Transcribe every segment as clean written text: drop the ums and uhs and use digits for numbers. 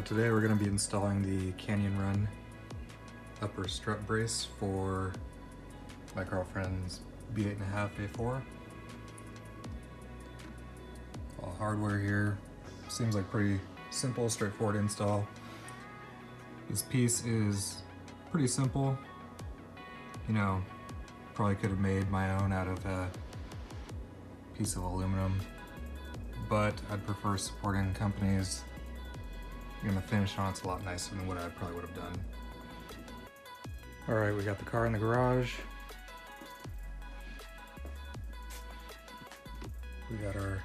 Today we're going to be installing the Canyon Run upper strut brace for my girlfriend's B8.5 A4. All hardware here. Seems like pretty simple, straightforward install. This piece is pretty simple. You know, probably could have made my own out of a piece of aluminum, but I'd prefer supporting companies. The finish on it's a lot nicer than what I probably would have done. Alright, we got the car in the garage. We got our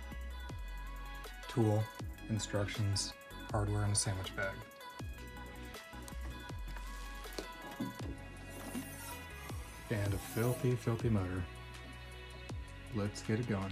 tool, instructions, hardware in a sandwich bag. And a filthy, filthy motor. Let's get it going.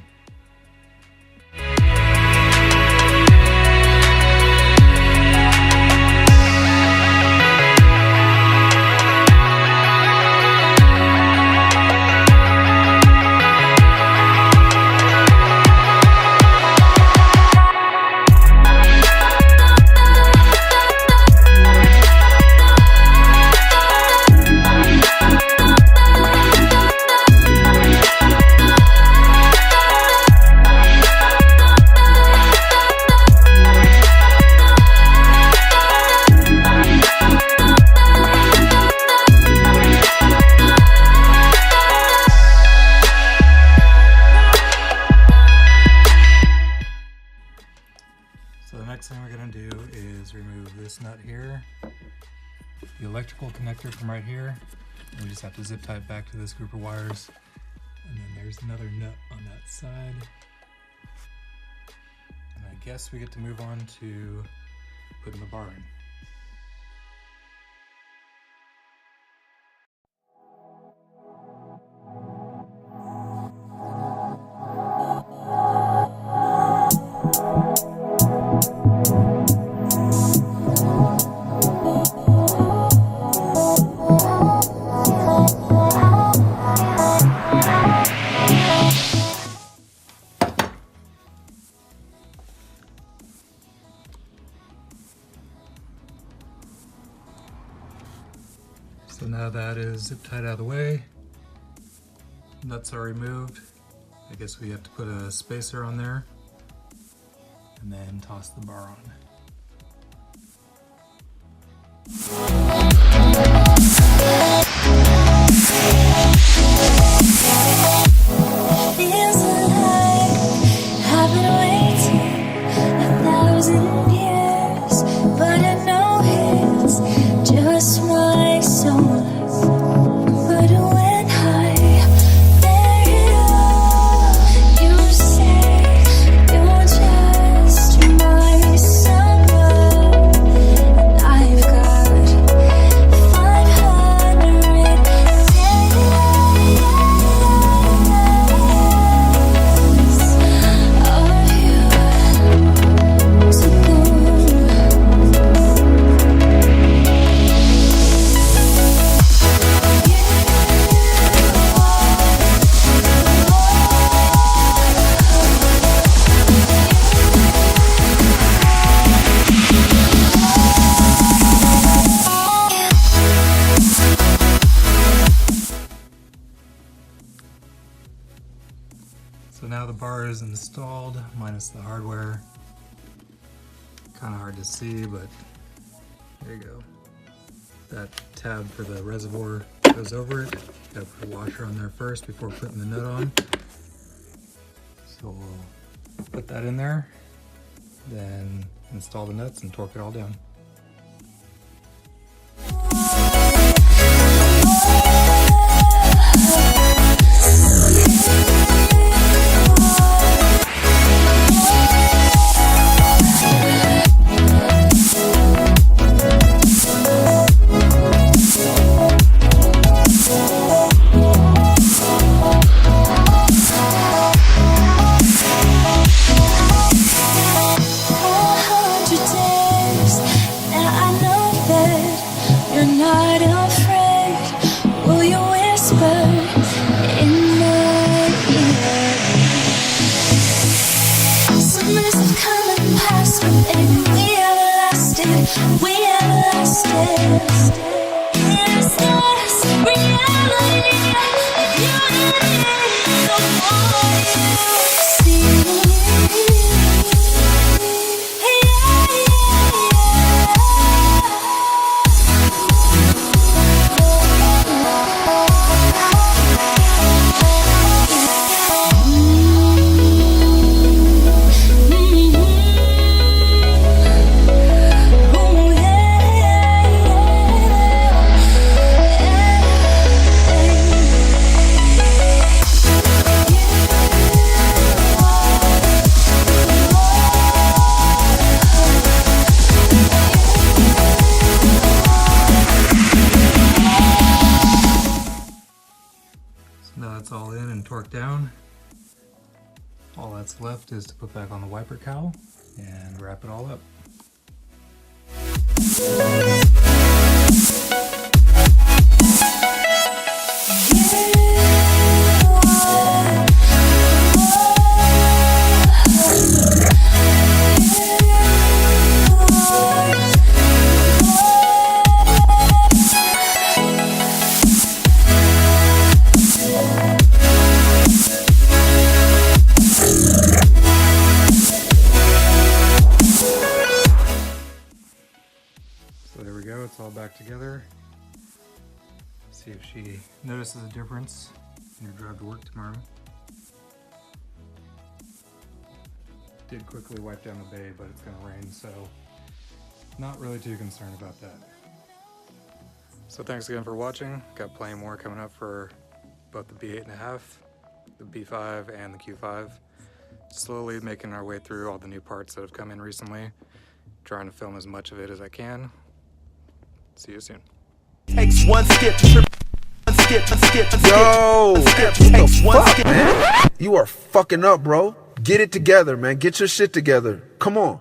So the next thing we're going to do is remove this nut here, the electrical connector from right here, and we just have to zip tie it back to this group of wires. And then there's another nut on that side. And I guess we get to move on to putting the bar in. So now that is zip tied out of the way, nuts are removed. I guess we have to put a spacer on there and then toss the bar on. Feels like I've been waiting 1,000 years, but I know it's just my soul. But when I met you, you say you're just my summer, and I've got 500 So now the bar is installed, minus the hardware. Kind of hard to see, but there you go. That tab for the reservoir goes over it. Gotta put a washer on there first before putting the nut on. So we'll put that in there, then install the nuts and torque it all down. Now that's all in and torqued down. All that's left is to put back on the wiper cowl and wrap it all up. So there we go, it's all back together. See if she notices a difference in your drive to work tomorrow. Did quickly wipe down the bay, but it's gonna rain, so not really too concerned about that. So thanks again for watching. Got plenty more coming up for both the B8.5, the B5, and the Q5. Slowly making our way through all the new parts that have come in recently. Trying to film as much of it as I can. See you soon. Takes one skip, Yo, what the fuck, man? You are fucking up, bro. Get it together, man. Get your shit together. Come on.